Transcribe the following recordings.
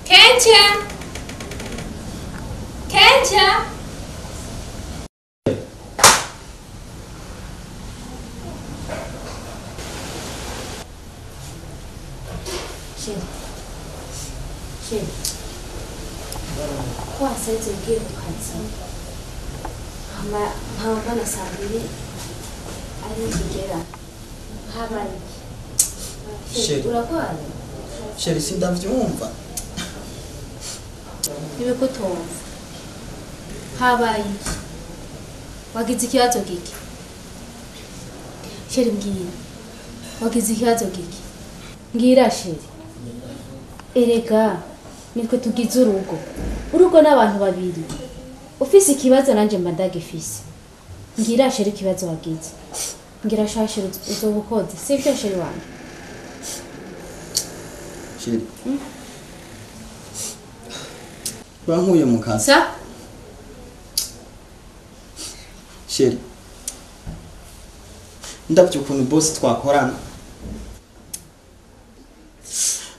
Kencha! Kencha! Shit. Kwa saizi ugiye kukaza. Mpamagana saa 2 ari kigera. Habaye iki? Shit. Urakwaye? Sheri sindavyumva. Niwe kutumva. Habaye iki? Wagize ikibazo giki? Sheri mbwira. Wagize ikibazo giki? Mbwira Sheri. Erega nitwe tugize urugo n'abantu babiri. Ufise ikibazo nanje mba ndagifise. Ngira Sheri ikibazo wagize. Ngira Sheri uzobukoze. Sivyo Sheri wanjye. Sheri. Bankuye mu kazi. Sa? Sheri. Ndavye ukuntu boss twakorana.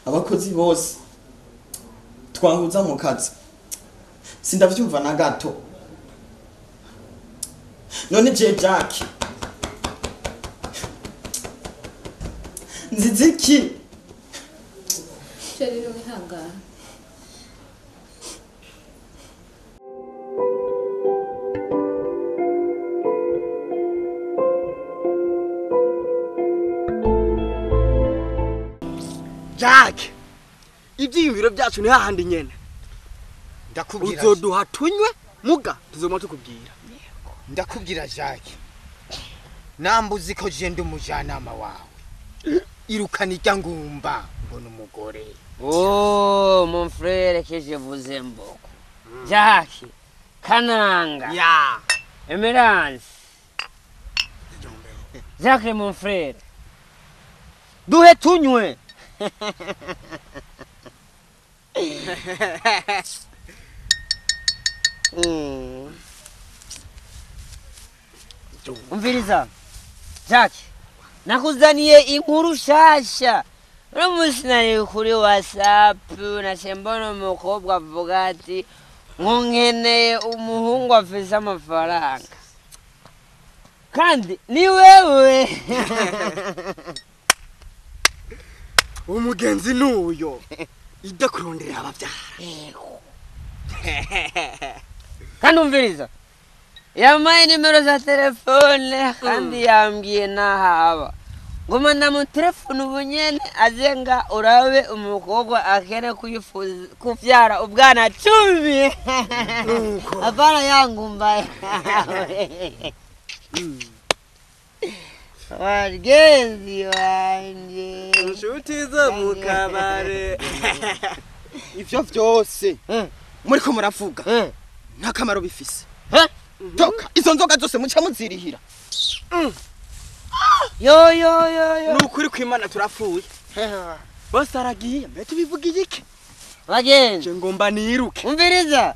Abakozi bose twahuza mu kazi. Sindavyumva na gato. None je Jack. Nziziki. Sheri wihangana. Jack, ibyiyumviro byacu ni hahandi nyene. Ndakubwira. Uzoduha tunywe muga tuzoma tukubwira. Ndakubwira Jack. Nambuzi ko je ndi umujanama wawe. Irukana ijya ngumba mbona umugore. Oh, mon frère que je vous aime beaucoup. Jack, Kananga. Ya. Emerance. Jack mon frère. Duhe tunywe. Umviriza. Jack, nakuzaniye inkuru shasha. Umunsi nari kuri WhatsApp nashembona umukobwa avuga ati nkeneye umuhungu afise amafaranga. Kandi ni wewe. Umugenzi nuyo. Idakurondera abavyara. Kandi umviriza. Yamaye nimero za telefone kandi yambwiye nahaba. Ngoma na telefone ubunyene azenga urabe umukobwa akene kuvyara ubwana 10. Apana yangu mbaya. Wargenzi wanje. Inshuti zo mu kabare. Ivyo vyose muri ko muravuga. Nta kamaro bifise. Toka izo nzoga zose muca muzirihira. Yo. Nukuri kwimana turapfuye. Boss aragiye mbe tubivugiye iki? Bagenzi. Ngomba niruke. Umviriza.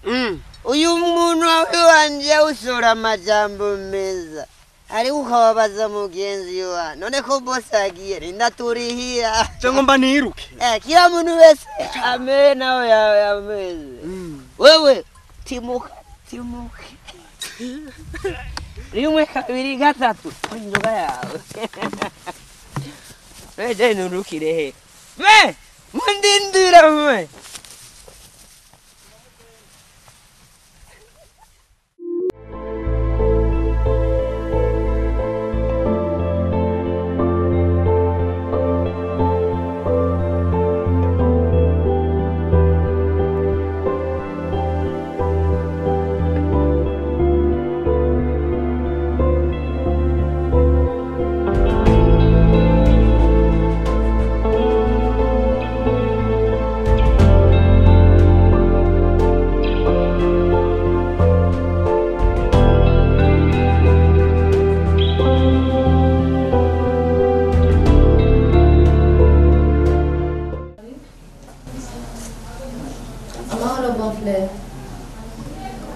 Uyu muntu wanje usura amajambo meza. Ari ukababaza mugenzi wa. None ko boss agiye rinda turihira. Ngomba niruke. Kila muntu wese amere nawe yameze. Wewe timuka. Rimwe kabiri gatatu inzoga yawe. Wewe nurukire he. Me! Mundindira me.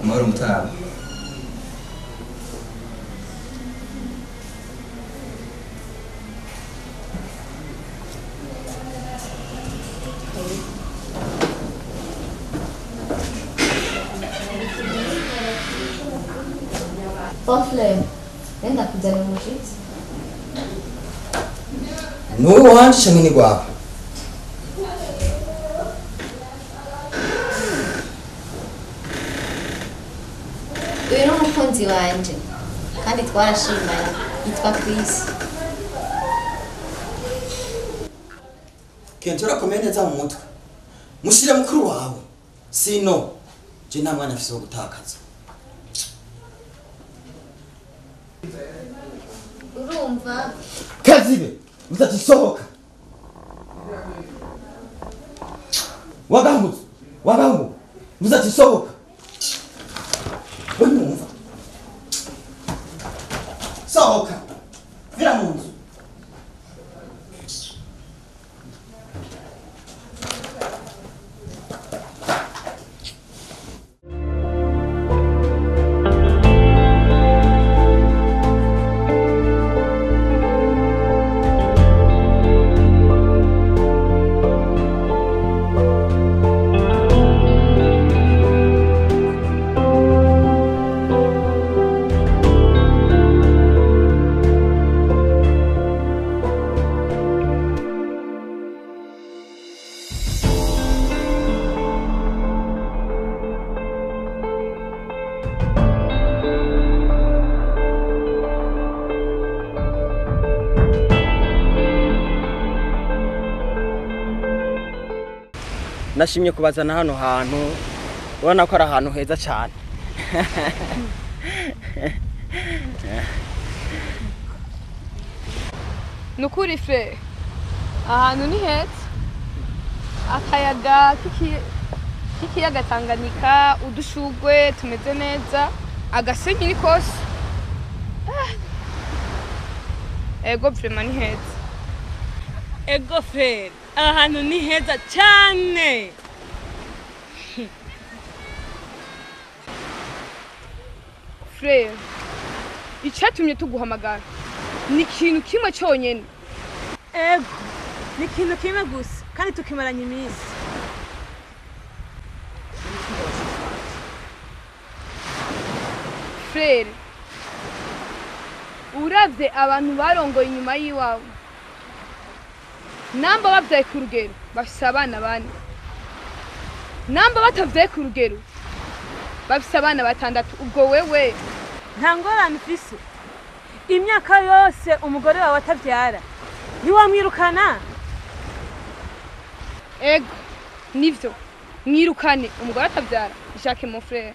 Amahoro mutaba. Pamphlet. Nenda kuzana umushitsi. Nuwo wanje canke ni gwawe? Uyu ni umukunzi wanje kandi twarashimanye yitwa Chris. Kenshi urakomeye neza mu mutwe. Mushire mukuru wawe. Sino je nta mwana afise wo gutakaza. Urumva? Kazibe, muzatisohoka. Wagangu, muzatisohoka. Wemumva. Sohoka. Vira mu nzu. Nashimye kubazana hano hantu ubona ko ari ahantu heza cyane. Nukuri fe ahantu ni heza, akayaga k'ikiyaga Tanganyika, udushugwe tumeze neza, agasenyi ni kose. Ego vrema ni heza. Ego fe ahantu ni heza cyane. Frere, icyatumye tuguhamagara ni ikintu kimwe cyonyine. Ego ni ikintu kimwe gusa kandi tukimaranye iminsi. Frere, uravye abantu barongoye inyuma yiwawe, namba bavyaye ku rugero bafise abana bane, namba batavyaye ku rugero bafise abana batandatu. Ubwo wewe Nta ngorane ufise. Imyaka yose umugore wawe atavyara ntiwamwirukana. ego nivyo, mwirukane umugore atavyara. Ishake mon frère.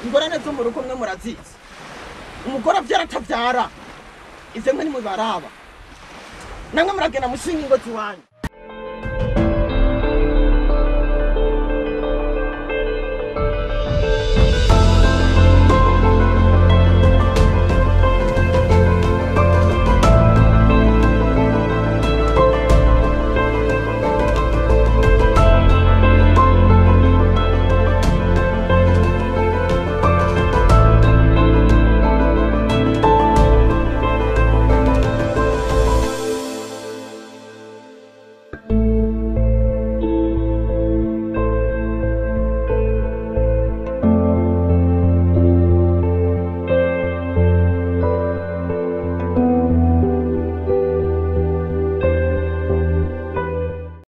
Ingorane zo mu rugo mwe murazizi. Umugore avyara atavyara. Ivyo mwe ni mubaraba. Namwe muragenda mushinga ingo ziwanyu.